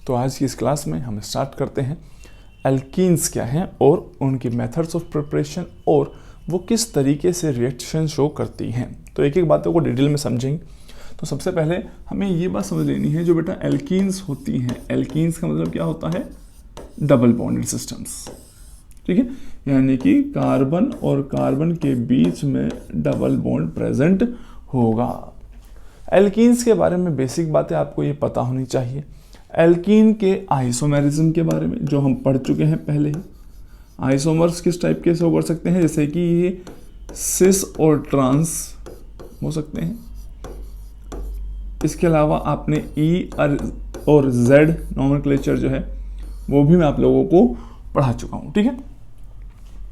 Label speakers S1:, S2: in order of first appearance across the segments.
S1: तो आज की इस क्लास में हम स्टार्ट करते हैं एल्कीन्स क्या हैं और उनकी मेथड्स ऑफ प्रिपरेशन और वो किस तरीके से रिएक्शन शो करती हैं। तो एक एक बातों को डिटेल में समझेंगे। तो सबसे पहले हमें ये बात समझ लेनी है, जो बेटा एल्कीन्स होती हैं, एल्कीन्स का मतलब क्या होता है, डबल बॉन्डेड सिस्टम्स। ठीक है, यानी कि कार्बन और कार्बन के बीच में डबल बॉन्ड प्रेजेंट होगा। एल्कीन्स के बारे में बेसिक बातें आपको ये पता होनी चाहिए। एल्कीन के आइसोमेरिज्म के बारे में जो हम पढ़ चुके हैं पहले ही। आइसोमर्स किस टाइप के शो कर सकते हैं, जैसे कि ये सिस और ट्रांस हो सकते हैं। इसके अलावा आपने ई और जेड नॉमेनक्लेचर जो है वो भी मैं आप लोगों को पढ़ा चुका हूँ। ठीक है,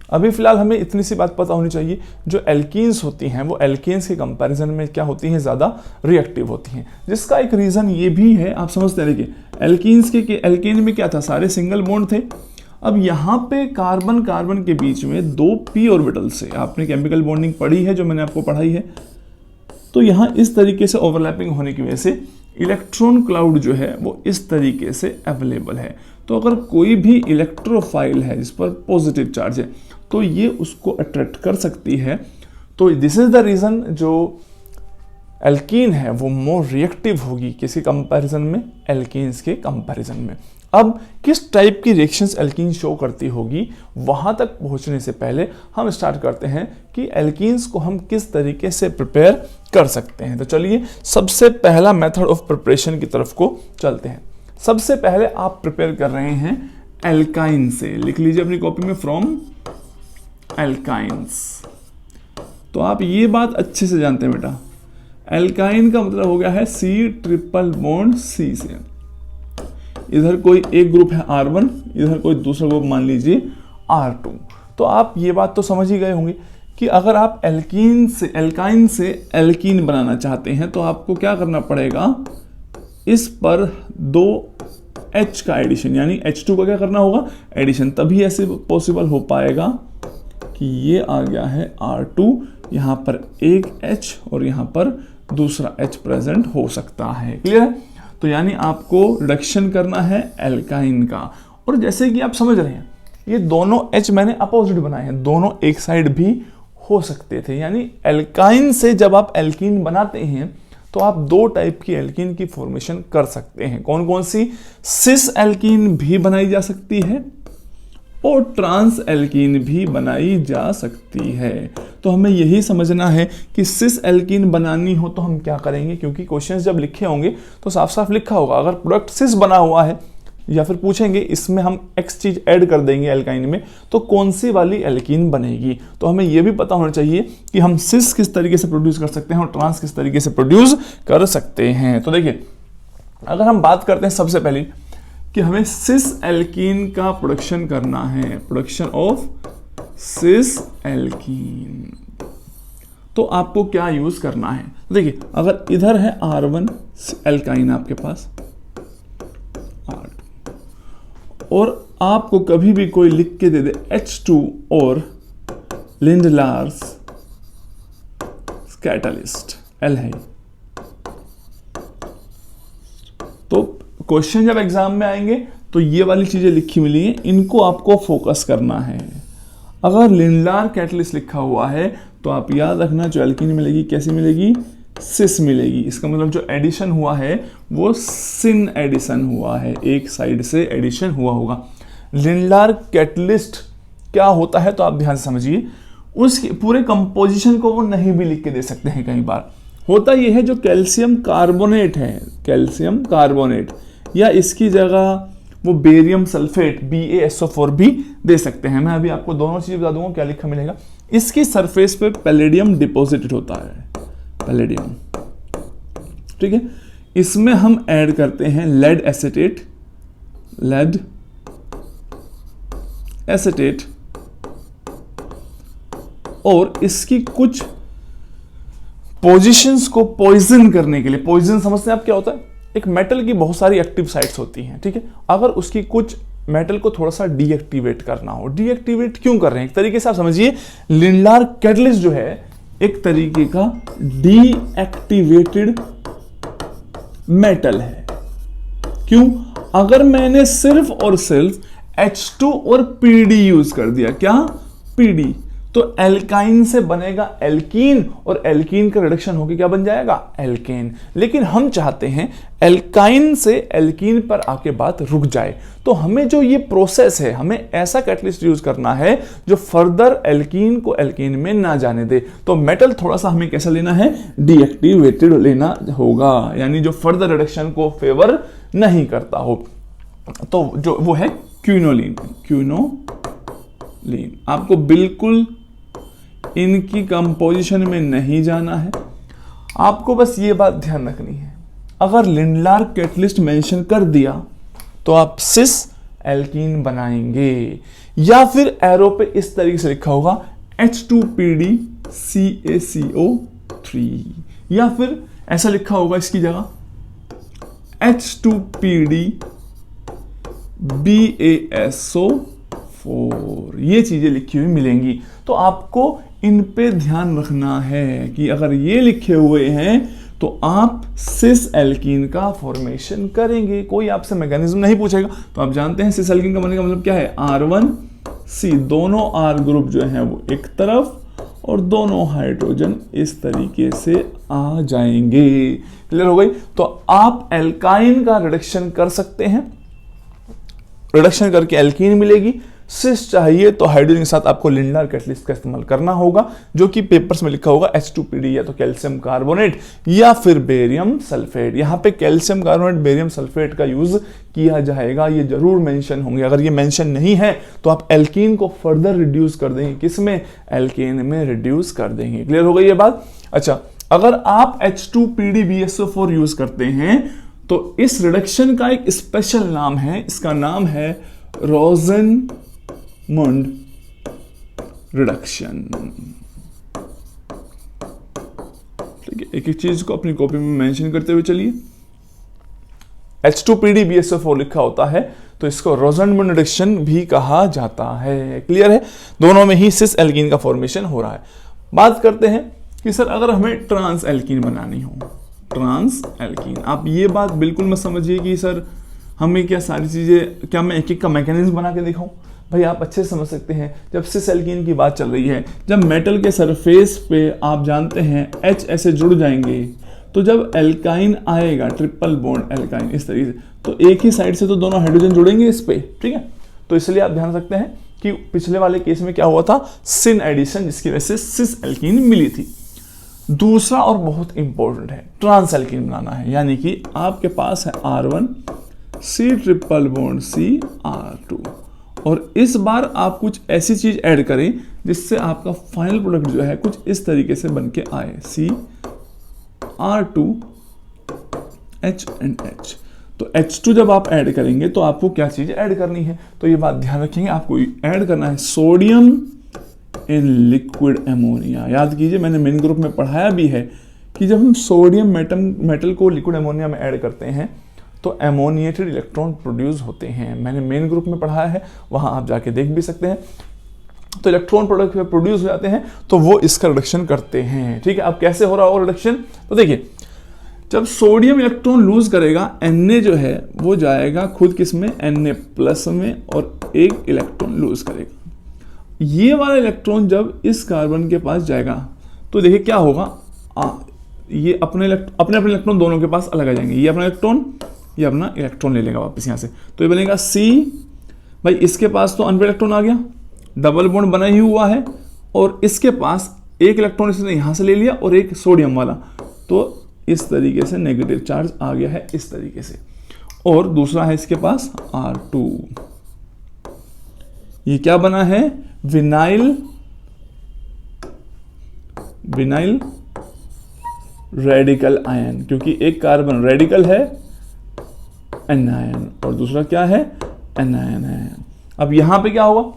S1: अभी फिलहाल हमें इतनी सी बात पता होनी चाहिए, जो एल्कीन्स होती हैं वो एल्केन्स के कंपैरिजन में क्या होती हैं, ज़्यादा रिएक्टिव होती हैं। जिसका एक रीज़न ये भी है, आप समझते हैं कि एल्कीन्स के एल्केन में क्या था, सारे सिंगल बॉन्ड थे। अब यहाँ पे कार्बन कार्बन के बीच में दो पी ऑर्बिटल से, आपने केमिकल बॉन्डिंग पढ़ी है जो मैंने आपको पढ़ाई है, तो यहाँ इस तरीके से ओवरलैपिंग होने की वजह से इलेक्ट्रॉन क्लाउड जो है वो इस तरीके से अवेलेबल है। तो अगर कोई भी इलेक्ट्रोफाइल है जिस पर पॉजिटिव चार्ज है तो ये उसको अट्रैक्ट कर सकती है। तो दिस इज द रीज़न जो एल्कीन है वो मोर रिएक्टिव होगी किसी कंपैरिजन में, एल्कीन्स के कंपैरिजन में। अब किस टाइप की रिएक्शंस एल्कीन शो करती होगी, वहां तक पहुंचने से पहले हम स्टार्ट करते हैं कि एल्कीन्स को हम किस तरीके से प्रिपेयर कर सकते हैं। तो चलिए सबसे पहला मेथड ऑफ प्रिपरेशन की तरफ को चलते हैं। सबसे पहले आप प्रिपेयर कर रहे हैं एल्काइन से, लिख लीजिए अपनी कॉपी में फ्रॉम एल्काइंस। तो आप ये बात अच्छे से जानते हैं बेटा, एल्काइन का मतलब हो गया है सी ट्रिपल बॉन्ड सी से। इधर कोई एक ग्रुप है R1, इधर कोई दूसरा ग्रुप मान लीजिए R2। तो आप ये बात तो समझ ही गए होंगे कि अगर आप एल्काइन से एल्कीन बनाना चाहते हैं तो आपको क्या करना पड़ेगा, इस पर दो H का एडिशन, यानी H2 का क्या करना होगा, एडिशन, तभी ऐसे पॉसिबल हो पाएगा कि ये आ गया है R2, यहाँ पर एक H और यहाँ पर दूसरा H प्रेजेंट हो सकता है। क्लियर है? तो यानी आपको रिडक्शन करना है एल्काइन का। और जैसे कि आप समझ रहे हैं ये दोनों H मैंने अपोजिट बनाए हैं, दोनों एक साइड भी हो सकते थे। यानी एल्काइन से जब आप एल्कीन बनाते हैं तो आप दो टाइप की एल्कीन की फॉर्मेशन कर सकते हैं। कौन कौन सी, सिस एल्कीन भी बनाई जा सकती है और ट्रांस एल्कीन भी बनाई जा सकती है। तो हमें यही समझना है कि सिस एल्कीन बनानी हो तो हम क्या करेंगे, क्योंकि क्वेश्चंस जब लिखे होंगे तो साफ साफ लिखा होगा, अगर प्रोडक्ट सिस बना हुआ है या फिर पूछेंगे इसमें हम एक्स चीज ऐड कर देंगे एल्काइन में तो कौन सी वाली एल्कीन बनेगी। तो हमें यह भी पता होना चाहिए कि हम सिस किस तरीके से प्रोड्यूस कर सकते हैं और ट्रांस किस तरीके से प्रोड्यूस कर सकते हैं। तो देखिए अगर हम बात करते हैं सबसे पहले कि हमें सिस एल्कीन का प्रोडक्शन करना है, प्रोडक्शन ऑफ सिस एल्कीन, तो आपको क्या यूज करना है। देखिए अगर इधर है R1 एल्काइन आपके पास R2, और आपको कभी भी कोई लिख के दे दे H2 और लिंडलार्स कैटालिस्ट L है, तो क्वेश्चन जब एग्जाम में आएंगे तो ये वाली चीजें लिखी मिली हैं, इनको आपको फोकस करना है। अगर लिंडलार कैटलिस्ट लिखा हुआ है तो आप याद रखना जो एल्कीन मिलेगी कैसी मिलेगी, सिस मिलेगी। इसका मतलब जो एडिशन हुआ है वो सिन एडिशन हुआ है, एक साइड से एडिशन हुआ होगा। लिंडलार कैटलिस्ट क्या होता है तो आप ध्यान से समझिए, उसके पूरे कंपोजिशन को वो नहीं भी लिख के दे सकते हैं। कई बार होता यह है जो कैल्शियम कार्बोनेट है, कैल्शियम कार्बोनेट, या इसकी जगह वो बेरियम सल्फेट BaSO4 भी दे सकते हैं। मैं अभी आपको दोनों चीज़ बता दूंगा क्या लिखा मिलेगा। इसकी सरफेस पे पैलेडियम डिपॉजिटेड होता है, पैलेडियम, ठीक है। इसमें हम ऐड करते हैं लेड एसिटेट, लेड एसिटेट, और इसकी कुछ पोजीशंस को पॉइजन करने के लिए, पॉइजन समझते हैं आप क्या होता है, एक मेटल की बहुत सारी एक्टिव साइट्स होती हैं, ठीक है। अगर उसकी कुछ मेटल को थोड़ा सा डीएक्टिवेट करना हो, डीएक्टिवेट क्यों कर रहे हैं, एक तरीके से आप समझिए लिंडलार कैटलिस्ट जो है एक तरीके का डीएक्टिवेटेड मेटल है। क्यों? अगर मैंने सिर्फ और सिर्फ H2 और PD यूज कर दिया, क्या PD, तो एल्काइन से बनेगा एल्कीन और एल्कीन का रिडक्शन होकर क्या बन जाएगा, एल्केन। लेकिन हम चाहते हैं एल्काइन से एल्कीन पर आके बात रुक जाए, तो हमें जो ये प्रोसेस है, हमें ऐसा कैटलिस्ट यूज करना है जो फर्दर एल्कीन को एल्कीन में ना जाने दे। तो मेटल थोड़ा सा हमें कैसा लेना है, डीएक्टिवेटेड लेना होगा, यानी जो फर्दर रिडक्शन को फेवर नहीं करता हो। तो जो वो है क्विनोलिन। क्विनोलिन आपको बिल्कुल इनकी कंपोजिशन में नहीं जाना है, आपको बस ये बात ध्यान रखनी है, अगर लिंडलार कैटलिस्ट मेंशन कर दिया तो आप सिस एल्कीन बनाएंगे, या फिर एरो पे इस तरीके से लिखा होगा H2PD CaCO3, या फिर ऐसा लिखा होगा इसकी जगह H2PD BaSO4, ये चीजें लिखी हुई मिलेंगी। तो आपको इन पे ध्यान रखना है कि अगर ये लिखे हुए हैं तो आप सिस एल्कीन का फॉर्मेशन करेंगे, कोई आपसे मैकेनिज्म नहीं पूछेगा। तो आप जानते हैं सिस एल्कीन का बनने का मतलब क्या है, R1C, दोनों R ग्रुप जो है वो एक तरफ और दोनों हाइड्रोजन इस तरीके से आ जाएंगे। क्लियर हो गई? तो आप एल्काइन का रिडक्शन कर सकते हैं, रिडक्शन करके एल्कीन मिलेगी। सिस चाहिए तो हाइड्रोजन के साथ आपको लिंडलार कैटलिस्ट का इस्तेमाल करना होगा, जो कि पेपर्स में लिखा होगा H2PD, या तो कैल्शियम कार्बोनेट या फिर बेरियम सल्फेट। यहाँ पे कैल्शियम कार्बोनेट बेरियम सल्फेट का यूज किया जाएगा, ये जरूर मेंशन होंगे। अगर ये मेंशन नहीं है तो आप एल्कीन को फर्दर रिड्यूस कर देंगे, किसमें, एल्केन में रिड्यूस कर देंगे। क्लियर हो गई ये बात? अच्छा, अगर आप H2PD BaSO4 यूज करते हैं तो इस रिडक्शन का एक स्पेशल नाम है, इसका नाम है रोज़नमुंड रिडक्शन। ठीक है, एक एक चीज को अपनी कॉपी में मेंशन करते हुए चलिए। H2PD BaSO4 लिखा होता है तो इसको रोज़नमुंड रिडक्शन भी कहा जाता है। क्लियर है? दोनों में ही सिस एल्कीन का फॉर्मेशन हो रहा है। बात करते हैं कि सर अगर हमें ट्रांस एल्कीन बनानी हो, ट्रांस एल्कीन, आप ये बात बिल्कुल मत समझिए कि सर हमें क्या सारी चीज़ें, क्या मैं एक एक का मैकेनिज्म बना के दिखाऊं। भाई आप अच्छे से समझ सकते हैं, जब सिस एल्कीन की बात चल रही है, जब मेटल के सरफेस पे आप जानते हैं H ऐसे जुड़ जाएंगे, तो जब एल्काइन आएगा, ट्रिपल बॉन्ड एल्काइन इस तरीके से, तो एक ही साइड से तो दोनों हाइड्रोजन जुड़ेंगे इस पे। ठीक है, तो इसलिए आप ध्यान रखते हैं कि पिछले वाले केस में क्या हुआ था, सिन एडिशन, जिसकी वजह से सिस एल्कीन मिली थी। दूसरा और बहुत इंपॉर्टेंट है, ट्रांस एल्कीन बनाना है, यानी कि आपके पास है R1C ट्रिपल बॉन्ड CR2, और इस बार आप कुछ ऐसी चीज ऐड करें जिससे आपका फाइनल प्रोडक्ट जो है कुछ इस तरीके से बन के आए, CR2H एंड H। तो H2 जब आप ऐड करेंगे तो आपको क्या चीज ऐड करनी है, तो ये बात ध्यान रखेंगे, आपको ऐड करना है सोडियम इन लिक्विड एमोनिया। याद कीजिए, मैंने मेन ग्रुप में पढ़ाया भी है कि जब हम सोडियम मेटल को लिक्विड एमोनिया में ऐड करते हैं तो एमोनिएटेड इलेक्ट्रॉन प्रोड्यूस होते हैं। मैंने मेन ग्रुप में पढ़ाया है, वहां आप जाके देख भी सकते हैं। तो इलेक्ट्रॉन प्रोडक्ट प्रोड्यूस हो जाते हैं तो वो इसका रिडक्शन करते हैं। ठीक है, अब कैसे हो रहा होगा रिडक्शन, तो देखिए, जब सोडियम इलेक्ट्रॉन लूज करेगा, Na जो है वो जाएगा खुद किसमें, Na+ में, और एक इलेक्ट्रॉन लूज करेगा। ये वाला इलेक्ट्रॉन जब इस कार्बन के पास जाएगा तो देखिए क्या होगा, ये अपने इलेक्ट्रॉन दोनों के पास अलग आ जाएंगे। ये अपना इलेक्ट्रॉन ले लेगा वापस यहाँ से, तो ये बनेगा C। भाई इसके पास तो अनपेड इलेक्ट्रॉन आ गया, डबल बॉन्ड बना ही हुआ है, और इसके पास एक इलेक्ट्रॉन इसने यहाँ से ले लिया और एक सोडियम वाला, तो इस तरीके से नेगेटिव चार्ज आ गया है इस तरीके से। और दूसरा है इसके पास R2, ये क्या बना है, विनाइल रेडिकल आयन, क्योंकि एक कार्बन रेडिकल है एनायन और दूसरा क्या है, एनायन है। अब यहां पे क्या होगा,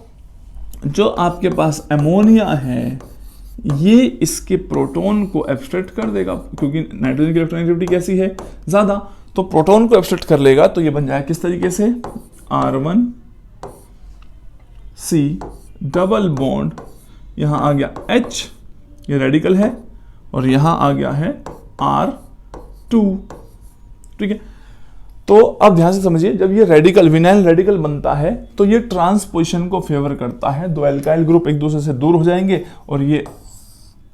S1: जो आपके पास अमोनिया है ये इसके प्रोटॉन को एब्स्ट्रैक्ट कर देगा, क्योंकि नाइट्रोजन की इलेक्ट्रॉनिक कैसी है, ज्यादा, तो प्रोटॉन को एब्स्ट्रैक्ट कर लेगा। तो ये बन जाएगा किस तरीके से, R1C डबल बॉन्ड, यहां आ गया H, ये रेडिकल है, और यहां आ गया है R2। ठीक है, तो अब ध्यान से समझिए, जब ये रेडिकल विनाइल रेडिकल बनता है तो ये ट्रांसपोजिशन को फेवर करता है, दो एल्काइल ग्रुप एक दूसरे से दूर हो जाएंगे और ये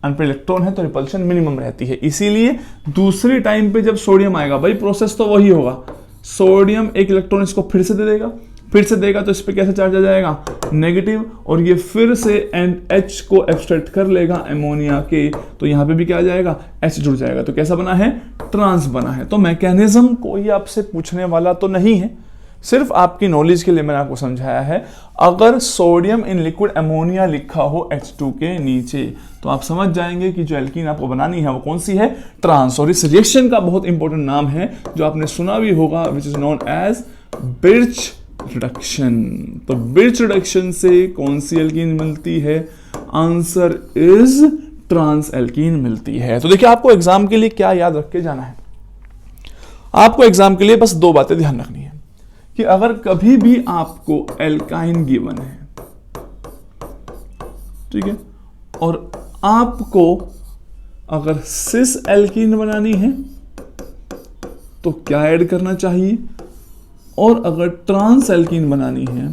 S1: अनपेड इलेक्ट्रॉन है तो रिपल्शन मिनिमम रहती है। इसीलिए दूसरी टाइम पे जब सोडियम आएगा, भाई प्रोसेस तो वही होगा, सोडियम एक इलेक्ट्रॉन इसको फिर से देगा तो इस पे कैसे चार्ज आ जाएगा, नेगेटिव, और ये फिर से H को एब्स्ट्रैक्ट कर लेगा अमोनिया के, तो यहाँ पे भी क्या आ जाएगा, H जुड़ जाएगा। तो कैसा बना है, ट्रांस बना है। तो मैकेनिज्म कोई आपसे पूछने वाला तो नहीं है, सिर्फ आपकी नॉलेज के लिए मैंने आपको समझाया है। अगर सोडियम इन लिक्विड अमोनिया लिखा हो H2 के नीचे तो आप समझ जाएंगे कि जो एल्कीन आपको बनानी है वो कौन सी है, ट्रांस। और इस रिएक्शन का बहुत इंपॉर्टेंट नाम है जो आपने सुना भी होगा, which is known as Birch reduction. तो बिर्च रिडक्शन से कौन सी एल्कीन मिलती है, आंसर इज ट्रांस एल्कीन मिलती है। तो देखिए आपको एग्जाम के लिए क्या याद रख के जाना है, आपको एग्जाम के लिए बस दो बातें ध्यान रखनी है कि अगर कभी भी आपको एल्काइन गिवन है, ठीक है, और आपको अगर सिस एल्कीन बनानी है तो क्या ऐड करना चाहिए, और अगर ट्रांस एल्कीन बनानी है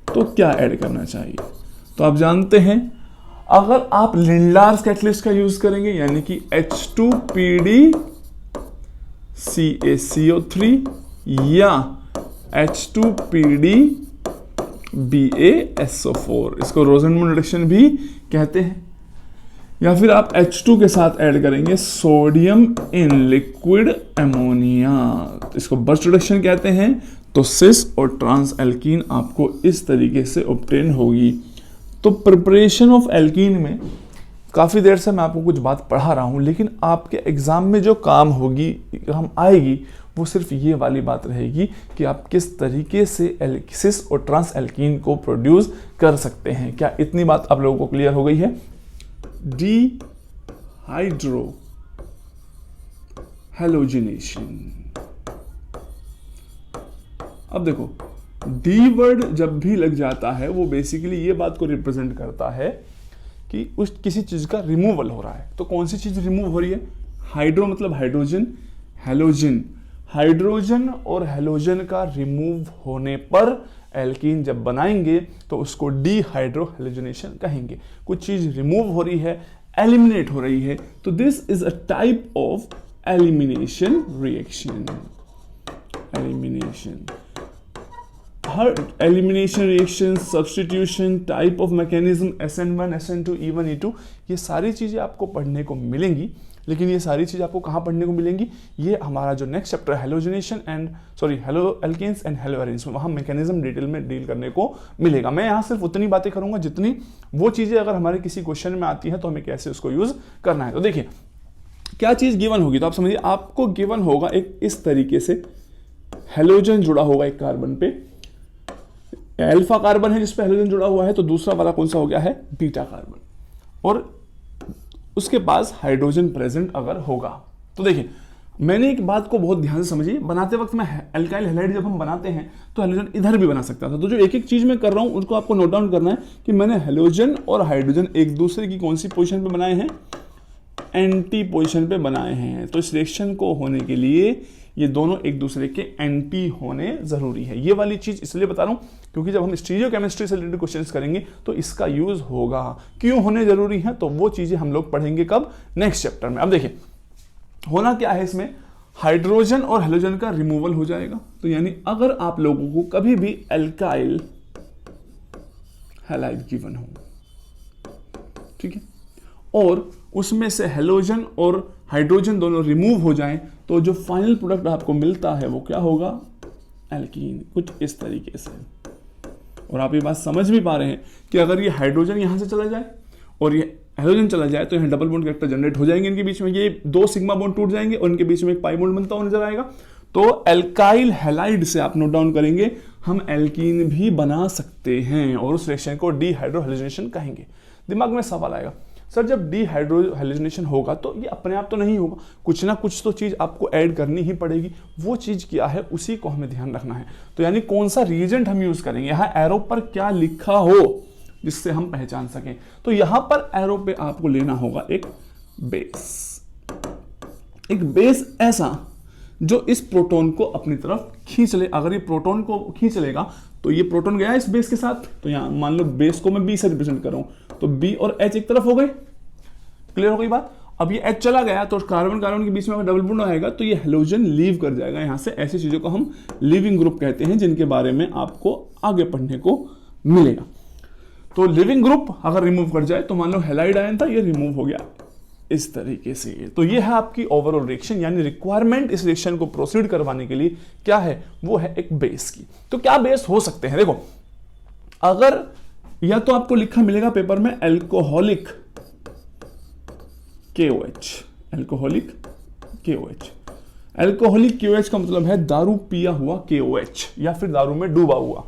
S1: तो क्या ऐड करना चाहिए। तो आप जानते हैं अगर आप लिंडलार्स कैटलिस्ट का यूज करेंगे यानी कि H2PD CaCO3 या H2PD BaSO4, इसको रोसेनमूड रिडक्शन भी कहते हैं, या फिर आप H2 के साथ ऐड करेंगे सोडियम इन लिक्विड अमोनिया, इसको बर्स्ट रिडक्शन कहते हैं। तो सिस और ट्रांस एल्कीन आपको इस तरीके से ऑब्टेन होगी। तो प्रिपरेशन ऑफ एल्कीन में काफ़ी देर से मैं आपको कुछ बात पढ़ा रहा हूँ, लेकिन आपके एग्जाम में जो काम होगी हम आएगी वो सिर्फ ये वाली बात रहेगी कि आप किस तरीके से सिस और ट्रांस एल्कीन को प्रोड्यूस कर सकते हैं। क्या इतनी बात आप लोगों को क्लियर हो गई है? Dehydro halogenation. अब देखो डी वर्ड जब भी लग जाता है वो बेसिकली ये बात को रिप्रेजेंट करता है कि उस किसी चीज का रिमूवल हो रहा है। तो कौन सी चीज रिमूव हो रही है? हाइड्रो मतलब हाइड्रोजन, हैलोजन, हाइड्रोजन और हैलोजन का रिमूव होने पर एल्कीन जब बनाएंगे तो उसको डिहाइड्रो हैलोजिनेशन कहेंगे। कुछ चीज रिमूव हो रही है, एलिमिनेट हो रही है, तो this is a type of elimination reaction. Elimination, her elimination reaction, substitution, type of mechanism, SN1, SN2, E1, E2, ये सारी चीजें आपको पढ़ने को मिलेंगी। लेकिन ये सारी चीज़ आपको कहाँ पढ़ने को मिलेंगी? ये हमारा जो next chapter halogenation haloalkanes and haloarenes में, वहाँ मैकेनिज्म डिटेल में डील करने को मिलेगा। मैं यहाँ सिर्फ उतनी बातें करूँगा जितनी वो चीज़ें अगर हमारे किसी क्वेश्चन में आती हैं तो हमें कैसे उसको यूज़ करना है। तो देखिए क्या चीज़ गिवन होगी, तो आप समझिए आपको गिवन होगा एक इस तरीके से हेलोजन जुड़ा होगा एक कार्बन पे, अल्फा कार्बन है जिसपे हेलोजन जुड़ा हुआ है, तो दूसरा वाला कौन सा हो गया है? बीटा कार्बन, और उसके पास हाइड्रोजन प्रेजेंट अगर होगा। तो देखिए मैंने एक बात को बहुत ध्यान से समझिए, बनाते वक्त मैं अल्काइल हैलाइड जब हम बनाते हैं तो हेलोजन इधर भी बना सकता था। तो जो एक एक चीज मैं कर रहा हूं उसको आपको नोट डाउन करना है कि मैंने हेलोजन और हाइड्रोजन एक दूसरे की कौन सी पोजीशन पे बनाए हैं? एंटी पोजीशन पे बनाए हैं। तो इस रिएक्शन को होने के लिए ये दोनों एक दूसरे के एंटी होने जरूरी है। ये वाली चीज इसलिए बता रहा हूं क्योंकि जब हम स्टीरियोकेमिस्ट्री से रिलेटेड क्वेश्चंस करेंगे तो इसका यूज होगा। क्यों होने जरूरी है? तो वो चीजें हम लोग पढ़ेंगे कब? नेक्स्ट चैप्टर में। अब देखिए होना क्या है इसमें, हाइड्रोजन और हेलोजन का रिमूवल हो जाएगा। तो यानी अगर आप लोगों को कभी भी अल्काइल हैलाइड गिवन हो, ठीक है, और उसमें से हेलोजन और हाइड्रोजन दोनों रिमूव हो जाएं, तो जो फाइनल प्रोडक्ट आपको मिलता है वो क्या होगा? एल्कीन, कुछ इस तरीके से। और आप ये बात समझ भी पा रहे हैं कि अगर ये हाइड्रोजन यहां से चला जाए और ये हेलोजन चला जाए तो यहाँ डबल बॉन्ड कैरेक्टर जनरेट हो जाएंगे इनके बीच में, ये दो सिग्मा बॉन्ड टूट जाएंगे और इनके बीच में एक पाई बॉन्ड बनता हुआ नजर आएगा। तो अल्काइल हैलाइड से आप नोट डाउन करेंगे हम एल्कीन भी बना सकते हैं और उस रिएक्शन को डिहाइड्रो हैलोजिनेशन कहेंगे। दिमाग में सवाल आएगा, सर जब डिहाइड्रो हैलोजिनेशन होगा तो ये अपने आप तो नहीं होगा, कुछ ना कुछ तो चीज आपको ऐड करनी ही पड़ेगी। वो चीज क्या है उसी को हमें ध्यान रखना है। तो यानी कौन सा रीजेंट हम यूज करेंगे, यहाँ एरो पर क्या लिखा हो जिससे हम पहचान सकें। तो यहां पर एरो पे आपको लेना होगा एक बेस, एक बेस ऐसा जो इस प्रोटॉन को अपनी तरफ खींच ले। अगर ये प्रोटॉन को खींच लेगा तो ये प्रोटॉन गया इस बेस के साथ, तो यहाँ मान लो बेस को मैं बी से रिप्रेजेंट कर रहा हूं, तो बी और एच एक तरफ हो गए। क्लियर हो गई बात। अब ये एच चला गया तो कार्बन कार्बन के बीच में अगर डबल बॉन्ड आएगा तो ये हेलोजन लीव कर जाएगा यहां से। ऐसी चीजों को हम लिविंग ग्रुप कहते हैं, जिनके बारे में आपको आगे पढ़ने को मिलेगा। तो लिविंग ग्रुप अगर रिमूव कर जाए तो मान लो हैलाइड आयन था, ये रिमूव हो गया इस तरीके से। तो ये है आपकी ओवरऑल रिएक्शन, यानी रिक्वायरमेंट इस रिएक्शन को प्रोसीड करवाने के लिए क्या है, वो है एक बेस की। तो क्या बेस हो सकते हैं, देखो अगर या तो आपको लिखा मिलेगा पेपर में alcoholic KOH, alcoholic KOH। Alcoholic KOH का मतलब है दारू पिया हुआ KOH या फिर दारू में डूबा हुआ।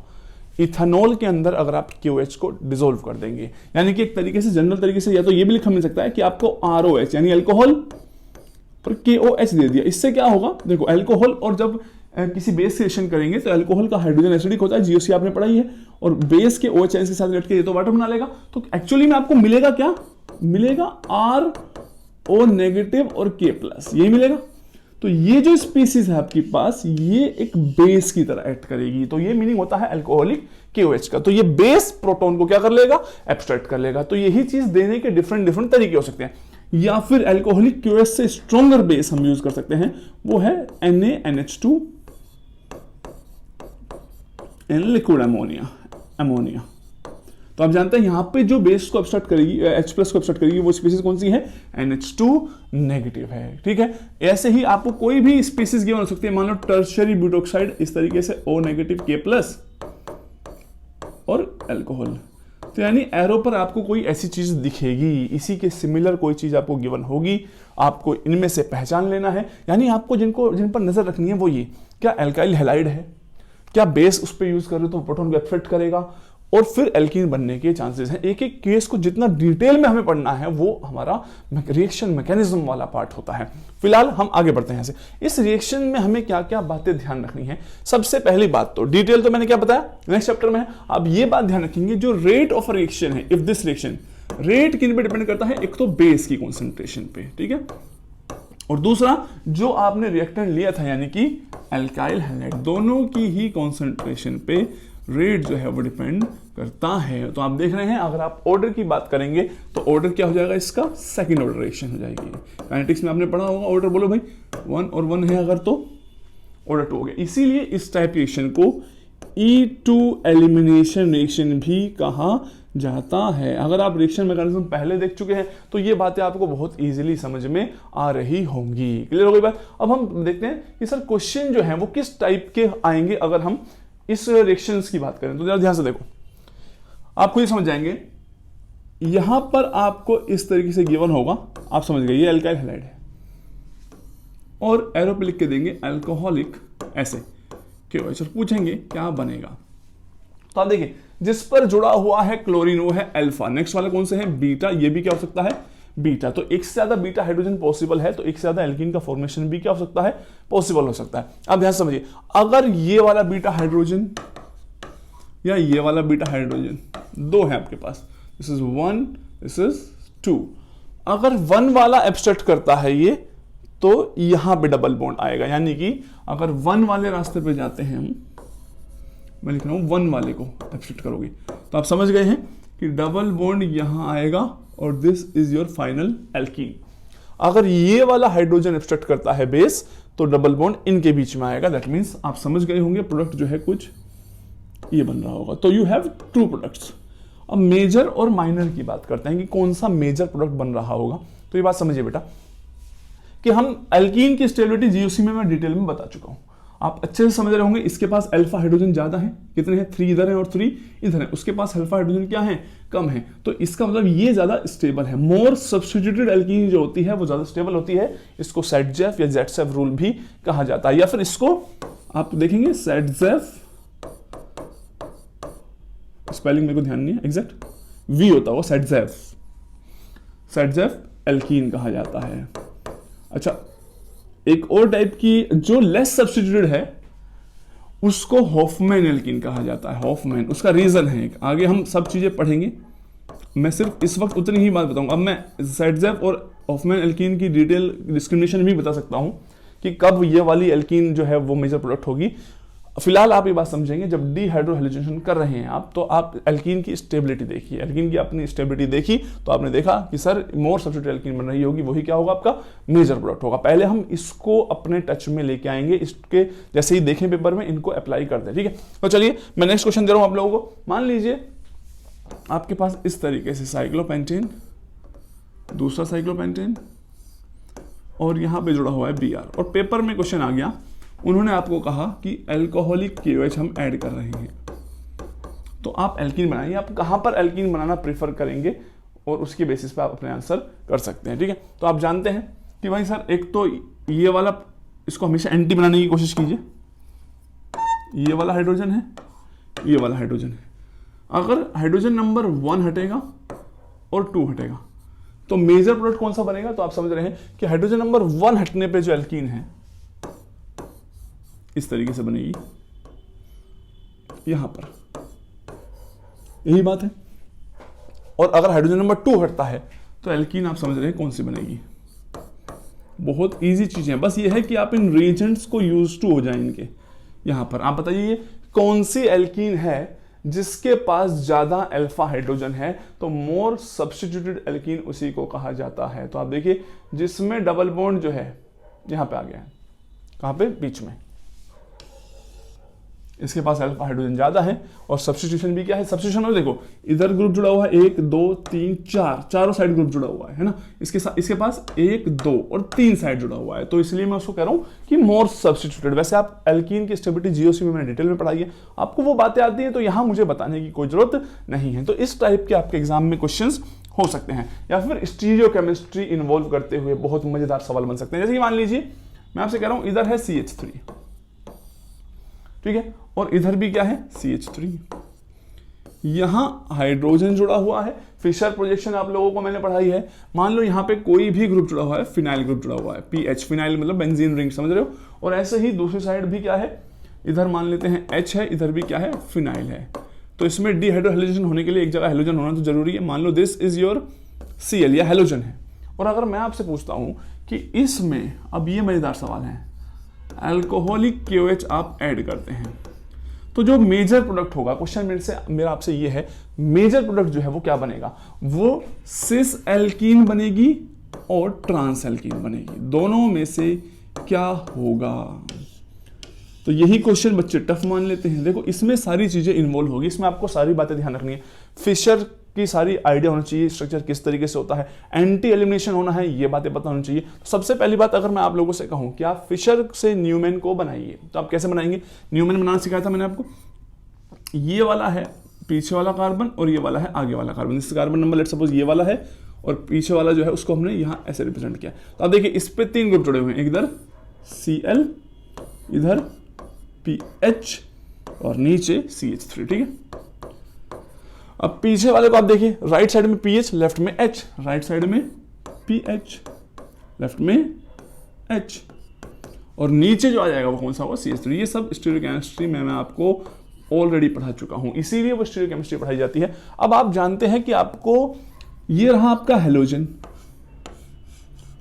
S1: इथेनॉल के अंदर अगर आप KOH को डिसॉल्व कर देंगे, यानी कि एक तरीके से जनरल तरीके से या तो ये भी लिखा मिल सकता है कि आपको ROH यानी अल्कोहल और KOH दे दिया। इससे क्या होगा, देखो अल्कोहल और जब किसी बेस से रिएक्शन करेंगे तो अल्कोहल का हाइड्रोजन एसिडिक होता है, GOC आपने पढ़ाई है, और बेस के OH के साथ लटके ये तो वाटर बना लेगा। तो एक्चुअली में आपको मिलेगा क्या, मिलेगा RO नेगेटिव और K प्लस, यही मिलेगा। तो ये जो स्पीसीज है आपके पास, ये एक बेस की तरह एक्ट करेगी। तो ये मीनिंग होता है अल्कोहलिक KOH का। तो ये बेस प्रोटॉन को क्या कर लेगा, एब्स्ट्रैक्ट कर लेगा। तो यही चीज देने के डिफरेंट डिफरेंट तरीके हो सकते हैं। या फिर अल्कोहलिक KOH से स्ट्रॉन्गर बेस हम यूज कर सकते हैं, वो है NaNH2 एंड लिक्विड अमोनिया। तो आप जानते हैं यहां पे जो बेस को एब्स्ट्रैक्ट करेगी, H प्लस को एब्स्ट्रैक्ट करेगी, वो स्पीसीज कौन सी है, NH2 नेगेटिव है। ठीक है, ऐसे ही आपको कोई भी स्पीसीज गिवन हो सकती है, मान लो टर्शियरी ब्यूटोक्साइड, इस तरीके से O नेगेटिव K प्लस और अल्कोहल। तो यानी एरो पर आपको कोई ऐसी चीज दिखेगी, इसी के सिमिलर कोई चीज आपको गिवन होगी, आपको इनमें से पहचान लेना है। यानी आपको जिन पर नजर रखनी है वो ये, क्या अल्काइल हैलाइड है, क्या बेस उस पर यूज कर रहे हो तो प्रोटॉन को एब्स्ट्रैक्ट करेगा, और फिर एल्कीन बनने के चांसेस हैं। एक एक केस को जितना डिटेल में हमें पढ़ना है वो हमारा रिएक्शन मैकेनिज्म वाला पार्ट होता है। फिलहाल हम आगे बढ़ते हैं यहाँ से। इस रिएक्शन में हमें क्या क्या बातें ध्यान रखनी है। सबसे पहली बात तो डिटेल तो मैंने क्या बताया नेक्स्ट चैप्टर में है, अब ये बात ध्यान रखेंगे जो रेट ऑफ रिएक्शन है, इफ दिस रिएक्शन, रेट किन पे डिपेंड करता है, एक तो बेस की कॉन्सेंट्रेशन पे, ठीक है, और दूसरा जो आपने रिएक्टेंट लिया था यानी कि अल्काइल हैलाइड, दोनों की ही कॉन्सेंट्रेशन पे रेट जो है वो डिपेंड करता है। तो आप देख रहे हैं अगर आप ऑर्डर की बात करेंगे तो ऑर्डर क्या हो जाएगा, इसका सेकंड ऑर्डर रिएक्शन हो जाएगी। काइनेटिक्स में आपने पढ़ा होगा ऑर्डर, बोलो भाई 1 और 1 है अगर तो ऑर्डर 2 हो गया। इसीलिए इस टाइप रिएक्शन को E2 एलिमिनेशन रिएक्शन भी कहा जाता है। अगर आप रिएक्शन मैकेनिज्म पहले देख चुके हैं तो ये बातें आपको बहुत इजीली समझ में आ रही होंगी। क्लियर हो गई बात। अब हम देखते हैं कि सर क्वेश्चन जो है वो किस टाइप के आएंगे अगर हम इस रिएक्शंस की बात करें। तो जरा ध्यान से देखो, आप खुद ही समझ जाएंगे। यहां पर आपको इस तरीके से गिवन होगा, आप समझ गए ये अल्काइल हैलाइड है, और एरो पे लिख के देंगे अल्कोहलिक ऐसे KOH और पूछेंगे क्या बनेगा। तो आप देखिए जिस पर जुड़ा हुआ है क्लोरीन वो है अल्फा, नेक्स्ट वाला कौन से है बीटा, ये भी क्या हो सकता है बीटा। तो एक से ज्यादा बीटा हाइड्रोजन पॉसिबल है तो एक से ज्यादा एल्कीन का फॉर्मेशन भी क्या हो सकता है, पॉसिबल हो सकता है। अब ध्यान समझिए, अगर ये वाला बीटा हाइड्रोजन या ये वाला बीटा हाइड्रोजन दो है आपके पास, दिस इज 1 दिस इज 2, अगर 1 वाला एब्स्ट्रैक्ट करता है ये तो यहां पे डबल बॉन्ड आएगा, यानी कि अगर 1 वाले रास्ते पे जाते हैं हम, मैं लिख रहा हूं 1 वाले को एब्स्ट्रैक्ट करोगे तो आप समझ गए हैं कि डबल बॉन्ड यहां आएगा और this is your final alkene. अगर ये वाला हाइड्रोजन एब्स्ट्रैक्ट करता है बेस तो डबल बॉन्ड इनके बीच में आएगा। दैट मींस आप समझ गए होंगे प्रोडक्ट जो है कुछ ये बन रहा होगा। तो यू हैव 2 प्रोडक्ट्स। अब मेजर और माइनर की बात करते हैं कि कौन सा मेजर प्रोडक्ट बन रहा होगा। तो ये बात समझिए बेटा कि हम एल्कीन की स्टेबिलिटी जीओसी में मैं डिटेल में बता चुका हूं, आप अच्छे से समझ रहे होंगे। इसके पास अल्फा हाइड्रोजन ज्यादा है, कितने हैं 3 इधर है और 3 इधर है, उसके पास अल्फा हाइड्रोजन क्या है कम है, तो इसका मतलब ये ज्यादा स्टेबल है। मोर सब्स्टिट्यूटेड एल्कीन जो होती है वो ज्यादा स्टेबल होती है। इसको सेटजेफ या जेटसेफ रूल भी कहा जाता है, या फिर इसको आप देखेंगे सेटजेफ, स्पेलिंग मेरे को ध्यान नहीं है, एग्जैक्ट वी होता होगा, सेटजेफ एल्कीन कहा जाता है। अच्छा, एक और टाइप की जो लेस सब्स्टिट्यूटेड है उसको हॉफमैन एल्कीन कहा जाता है। हॉफमैन, उसका रीजन है, आगे हम सब चीजें पढ़ेंगे, मैं सिर्फ इस वक्त उतनी ही बात बताऊंगा। अब मैं सेटजेफ और हॉफमैन एल्कीन की डिटेल डिस्क्रिमिनेशन भी बता सकता हूं कि कब ये वाली एल्कीन जो है वो मेजर प्रोडक्ट होगी। फिलहाल आप ये बात समझेंगे, जब डीहाइड्रोहाइड्रोजनेशन कर रहे हैं आप, तो आप एल्कीन की स्टेबिलिटी देखिए, एल्कीन की अपनी स्टेबिलिटी देखी तो आपने देखा कि सर मोर सब्स्टिट्यूटेड एल्कीन बन रही होगी, वही क्या होगा आपका मेजर प्रोडक्ट होगा। पहले हम इसको अपने टच में लेके आएंगे, इसके जैसे ही देखें पेपर में इनको अप्लाई कर दें, ठीक है। तो चलिए मैं नेक्स्ट क्वेश्चन दे रहा हूं आप लोगों को। मान लीजिए आपके पास इस तरीके से साइक्लोपेंटेन, दूसरा साइक्लोपेंटेन और यहां पे जुड़ा हुआ है Br, और पेपर में क्वेश्चन आ गया, उन्होंने आपको कहा कि अल्कोहलिक KOH हम ऐड कर रहे हैं, तो आप एल्कीन बनाइए। आप कहां पर एल्कीन बनाना प्रेफर करेंगे और उसके बेसिस पे आप अपने आंसर कर सकते हैं, ठीक है। तो आप जानते हैं कि भाई सर एक तो ये वाला, इसको हमेशा एंटी बनाने की कोशिश कीजिए, ये वाला हाइड्रोजन है, ये वाला हाइड्रोजन है। अगर हाइड्रोजन नंबर 1 हटेगा और 2 हटेगा तो मेजर प्रोडक्ट कौन सा बनेगा, तो आप समझ रहे हैं कि हाइड्रोजन नंबर 1 हटने पे जो एल्कीन है इस तरीके से बनेगी, यहां पर, यही बात है। और अगर हाइड्रोजन नंबर 2 हटता है तो एल्कीन आप समझ रहे हैं कौन सी बनेगी। बहुत इजी चीजें हैं, बस ये है कि आप इन रिएजेंट्स को यूज टू हो जाए इनके। यहां पर आप बताइए कौन सी एल्कीन है जिसके पास ज्यादा अल्फा हाइड्रोजन है, तो मोर सब्स्टिट्यूटेड एल्कीन उसी को कहा जाता है। तो आप देखिए जिसमें डबल बॉन्ड जो है यहां पे आ गया है, कहां पे, बीच में, इसके पास अल्फा हाइड्रोजन ज्यादा है। और सब्स्टिट्यूशन भी क्या है, सब्स्टिट्यूशन में देखो इधर ग्रुप जुड़ा हुआ है 1 2 3 4, चारों साइड ग्रुप जुड़ा हुआ है ना, इसके साथ इसके पास 1 2 और 3 साइड जुड़ा हुआ है, तो इसलिए मैं उसको कह रहा हूं कि मोर सब्स्टिट्यूटेड। वैसे आप एल्कीन की स्टेबिलिटी जीओसी में मैंने डिटेल में पढ़ाई है, आपको वो बातें आती हैं, तो यहां मुझे बताने की कोई जरूरत नहीं है। तो इस टाइप के आपके एग्जाम में क्वेश्चंस हो सकते हैं, या फिर स्टीरियोकेमिस्ट्री इन्वॉल्व करते हुए बहुत मजेदार सवाल बन सकते हैं। जैसे कि मान लीजिए मैं आपसे कह रहा हूं इधर है CH3, ठीक है, और इधर भी क्या है CH3, यहां हाइड्रोजन जुड़ा हुआ है। फिशर प्रोजेक्शन आप लोगों को मैंने पढ़ाई है। मान लो यहां पे कोई भी ग्रुप जुड़ा हुआ है, फिनाइल ग्रुप जुड़ा हुआ है, PH, फिनाइल मतलब बेंजीन रिंग, समझ रहे हो। और ऐसे ही दूसरी साइड भी क्या है, इधर मान लेते हैं H है, इधर भी क्या है, फिनाइल है। तो इसमें डीहाइड्रोहाइड्रोजन होने के लिए एक जगह हेलोजन होना तो जरूरी है। मान लो दिस इज योर Cl या हेलोजन है। और अगर मैं आपसे पूछता हूं कि इसमें, अब ये मजेदार सवाल है, अल्कोहलिक KOH आप ऐड करते हैं तो जो मेजर प्रोडक्ट होगा, क्वेश्चन मेरा आपसे ये है, मेजर प्रोडक्ट जो है वो क्या बनेगा, वो सिस एल्कीन बनेगी और ट्रांस एल्कीन बनेगी, दोनों में से क्या होगा। तो यही क्वेश्चन बच्चे टफ मान लेते हैं। देखो इसमें सारी चीजें इन्वॉल्व होगी, इसमें आपको सारी बातें ध्यान रखनी है। फिशर की सारी आइडिया होना चाहिए, स्ट्रक्चर किस तरीके से होता है, एंटी एलिमिनेशन होना है, ये बातें पता होनी चाहिए। तो सबसे पहली बात, अगर मैं आप लोगों से कहूं कि आप फिशर से न्यूमैन को बनाइए, तो आप कैसे बनाएंगे। न्यूमैन बनाना सिखाया था मैंने आपको, ये वाला है पीछे वाला कार्बन और ये वाला है आगे वाला कार्बन। इस कार्बन नंबर लेट सपोज ये वाला है और पीछे वाला जो है उसको हमने यहाँ ऐसे रिप्रेजेंट किया। तो आप देखिए इस पे 3 ग्रुप जुड़े हुए हैं, इधर Cl, इधर PH और नीचे CH3, ठीक है। अब पीछे वाले को आप देखिए, राइट साइड में PH, लेफ्ट में H, राइट साइड में PH, लेफ्ट में H, और नीचे जो आ जाएगा वो कौन सा होगा, CH3। ये सब स्टीरियोकेमिस्ट्री में मैं आपको ऑलरेडी पढ़ा चुका हूं, इसीलिए वो स्टीरियोकेमिस्ट्री पढ़ाई जाती है। अब आप जानते हैं कि आपको ये रहा आपका हेलोजन।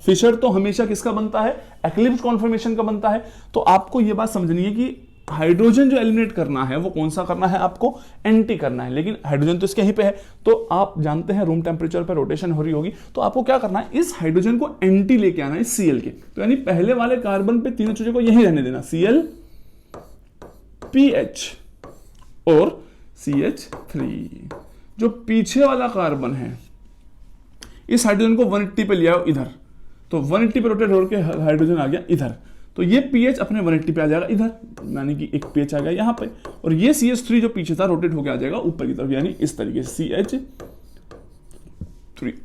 S1: फिशर तो हमेशा किसका बनता है, एक्लिप्स कॉन्फर्मेशन का बनता है। तो आपको ये बात समझनी है कि हाइड्रोजन जो एलिमिनेट करना है वो कौन सा करना है, आपको एंटी करना है, लेकिन हाइड्रोजन तो इसके यहीं पे है। तो आप जानते हैं रूम टेम्परेचर पर रोटेशन हो रही होगी, तो आपको क्या करना है, इस हाइड्रोजन को एंटी लेके आना है Cl के। तो यानी पहले वाले कार्बन पे तीनों चीजों को यहीं रहने देना, Cl, PH और CH3। जो पीछे वाला कार्बन है इस हाइड्रोजन को 180 पे ले आओ इधर, तो 180 पे रोटेट होकर हाइड्रोजन आ गया इधर, तो ये PH अपने 180 पे आ जाएगा इधर, यानी कि एक PH आ गया यहाँ पे, और ये CH3 जो पीछे था रोटेट होकर आ जाएगा ऊपर की तरफ, यानी इस तरीके से CH3।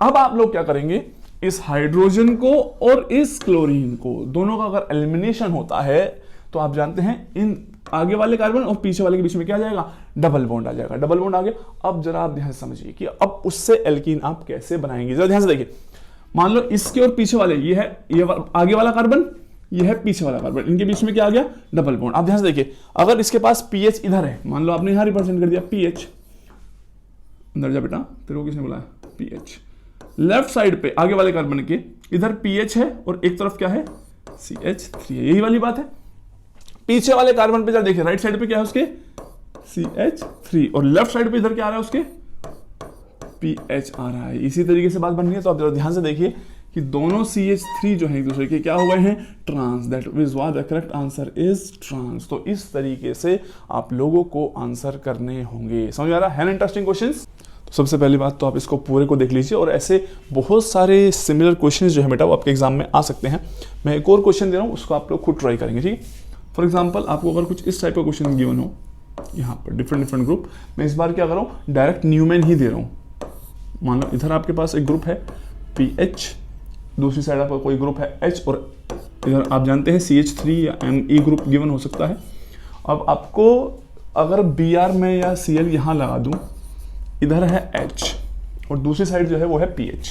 S1: अब आप लोग क्या करेंगे, इस हाइड्रोजन को और इस क्लोरीन को दोनों का अगर एलिमिनेशन होता है तो आप जानते हैं इन आगे वाले कार्बन और पीछे वाले के बीच में क्या आ जाएगा, डबल बॉन्ड आ जाएगा। डबल बॉन्ड आ गया। अब जरा आप ध्यान से समझिए कि अब उससे एल्कीन आप कैसे बनाएंगे, जरा ध्यान से देखिए। मान लो इसके और पीछे वाले, ये है आगे वाला कार्बन, ये है पीछे वाला कार्बन, इनके बीच में क्या आ गया, डबल बॉन्ड। आप ध्यान से देखिए, अगर इसके पास PH इधर है, मान लो आपने यहां रिप्रेजेंट कर दिया PH, अंदर जा बेटा, तेरे को किसने बुलाया, PH। लेफ्ट साइड पे आगे वाले कार्बन के इधर PH है और एक तरफ क्या है, CH3, यही वाली बात है। पीछे वाले कार्बन पे जरा देखिए, राइट साइड पे क्या है उसके CH3 और लेफ्ट साइड पे इधर क्या आ रहा है उसके PH आ रहा है। इसी तरीके से बात बन रही है। तो आप जरा ध्यान से देखिए कि दोनों CH3 जो है एक दूसरे के क्या हो गए हैं, trans. That is what the correct answer is trans. तो इस तरीके से आप लोगों को आंसर करने होंगे। समझ आ रहा है ना इंटरेस्टिंग क्वेश्चंस? तो सबसे पहली बात तो आप इसको पूरे को देख लीजिए और ऐसे बहुत सारे सिमिलर क्वेश्चंस जो है बेटा वो आपके एग्जाम में आ सकते हैं। मैं एक और क्वेश्चन दे रहा हूँ, उसको आप लोग खुद ट्राई करेंगे, ठीक है। फॉर एग्जाम्पल आपको अगर कुछ इस टाइप का क्वेश्चन गिवन हो, यहाँ पर डिफरेंट ग्रुप, मैं इस बार क्या कर रहा हूँ, डायरेक्ट न्यूमैन ही दे रहा हूँ। मान लो इधर आपके पास एक ग्रुप है PH, दूसरी साइड आपका कोई ग्रुप है H और इधर आप जानते हैं CH3 या Me ग्रुप गिवन हो सकता है। अब आपको अगर Br में या Cl यहाँ लगा दूं, इधर है H और दूसरी साइड जो है वो है PH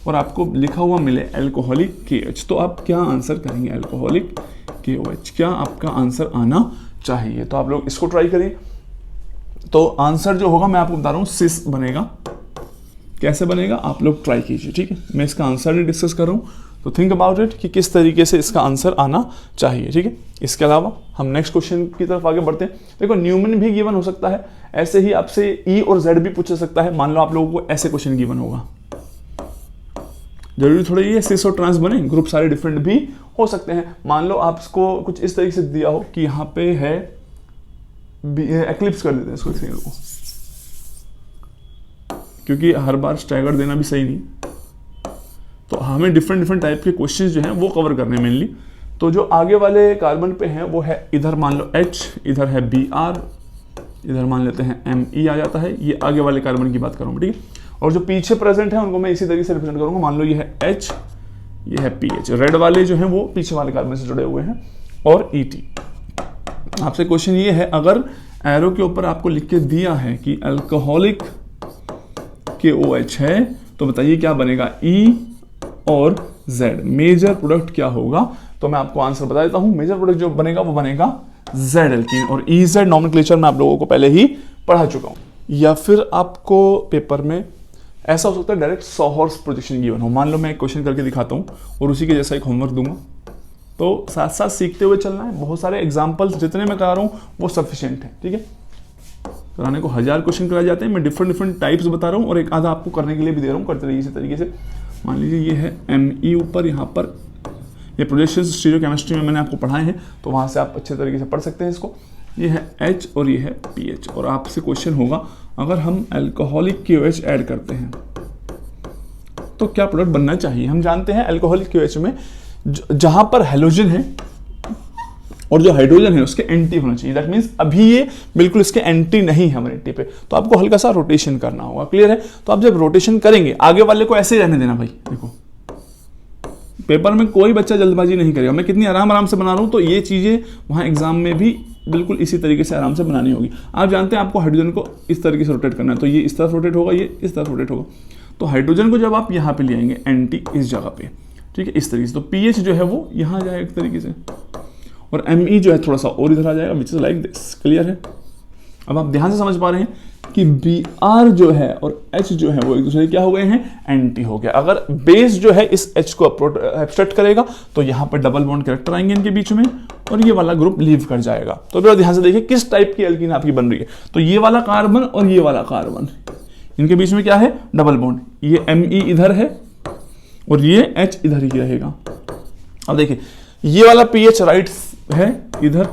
S1: और आपको लिखा हुआ मिले अल्कोहलिक KH, तो आप क्या आंसर करेंगे? अल्कोहलिक KOH, क्या आपका आंसर आना चाहिए? तो आप लोग इसको ट्राई करिए। तो आंसर जो होगा मैं आपको बता रहा हूँ सिस बनेगा। कैसे बनेगा आप लोग ट्राई कीजिए, ठीक है। मैं इसका आंसर नहीं डिस्कस कर रहा हूँ, तो थिंक अबाउट इट कि किस तरीके से इसका आंसर आना चाहिए, ठीक है। इसके अलावा हम नेक्स्ट क्वेश्चन की तरफ आगे बढ़ते हैं। देखो न्यूमन भी गिवन हो सकता है, ऐसे ही आपसे E और Z भी पूछ सकता है। मान लो आप लोगों को ऐसे क्वेश्चन गिवन होगा, जरूरी थोड़ा ये सिस और ट्रांस बने, ग्रुप सारे डिफरेंट भी हो सकते हैं। मान लो आपको कुछ इस तरीके से दिया हो कि यहाँ पे है एक्लिप्स कर देते हैं इसको, को क्योंकि हर बार स्टैगर देना भी सही नहीं, तो हमें डिफरेंट टाइप के क्वेश्चंस जो हैं वो कवर करने मेनली। तो जो आगे वाले कार्बन पे हैं वो है इधर मान लो H, इधर है Br, इधर मान लेते हैं Me आ जाता है। ये आगे वाले कार्बन की बात करूँ, ठीक है। और जो पीछे प्रेजेंट है उनको मैं इसी तरीके से रिप्रेजेंट करूंगा। मान लो ये है H, ये है PH, रेड वाले जो हैं वो पीछे वाले कार्बन से जुड़े हुए हैं और ET। आपसे क्वेश्चन ये है, अगर एरो के ऊपर आपको लिख के दिया है कि अल्कोहलिक KOH है, तो बताइए क्या बनेगा? E और Z, मेजर प्रोडक्ट क्या होगा? तो मैं आपको आंसर बता देता हूं। मेजर प्रोडक्ट जो बनेगा वो बनेगा Z एल्कीन और EZ नॉमेनक्लेचर मैं आप लोगों को पहले ही पढ़ा चुका हूं। या फिर आपको पेपर में ऐसा हो सकता है डायरेक्ट सॉहर्स प्रोजेक्शन गिवन हो। मान लो मैं एक क्वेश्चन करके दिखाता हूं और उसी के जैसा एक होमवर्क दूंगा, तो साथ साथ सीखते हुए चलना है। बहुत सारे एग्जाम्पल्स जितने मैं करा रहा हूँ वो सफिशिएंट है, ठीक है। कराने को 1000 क्वेश्चन कराए जाते हैं, मैं डिफरेंट टाइप्स बता रहा हूँ और एक आधा आपको करने के लिए भी दे रहा हूँ। करते रहिए इसी तरीके से। मान लीजिए ये है Me ऊपर, यहाँ पर ये प्रोजेक्शन स्टीरियोकेमिस्ट्री में मैंने आपको पढ़ाए हैं, तो वहाँ से आप अच्छे तरीके से पढ़ सकते हैं इसको। ये है H और ये है PH और आपसे क्वेश्चन होगा, अगर हम अल्कोहलिक KOH ऐड करते हैं तो क्या प्रोडक्ट बनना चाहिए? हम जानते हैं अल्कोहलिक KOH में जहां पर हेलोजन है और जो हाइड्रोजन है उसके एंटी होना चाहिए। दैट मींस अभी ये बिल्कुल इसके एंटी नहीं है हमारे टी पे, तो आपको हल्का सा रोटेशन करना होगा। क्लियर है? तो आप जब रोटेशन करेंगे, आगे वाले को ऐसे ही रहने देना भाई। देखो पेपर में कोई बच्चा जल्दबाजी नहीं करेगा, मैं कितनी आराम से बना रहा हूं, तो ये चीजें वहां एग्जाम में भी बिल्कुल इसी तरीके से आराम से बनानी होगी। आप जानते हैं आपको हाइड्रोजन को इस तरीके से रोटेट करना है, तो ये इस तरफ रोटेट होगा, ये इस तरफ रोटेट होगा। तो हाइड्रोजन को जब आप यहाँ पे ले आएंगे एंटी इस जगह पे, ठीक है, इस तरीके से, तो पीएच जो है वो यहाँ जाएगा एक तरीके से और एमई जो है थोड़ा सा और इधर आ जाएगा, which is like this. Clear है? अब आप ध्यान से समझ पा रहे हैं कि बी आर जो है और एच जो है वो एक दूसरे क्या हो गए हैं, एंटी हो गया। अगर बेस जो है इस एच को एब्स्ट्रैक्ट करेगा तो यहाँ पर डबल बॉन्ड कैरेक्टर आएंगे इनके बीच में और ये वाला ग्रुप लीव कर जाएगा। तो फिर ध्यान से देखिए किस टाइप की एल्कीन आपकी बन रही है। तो ये वाला कार्बन और ये वाला कार्बन, इनके बीच में क्या है, डबल बॉन्ड। ये एमई इधर है और ये एच इधर ही रहेगा। अब देखिए ये वाला पीएच राइट है इधर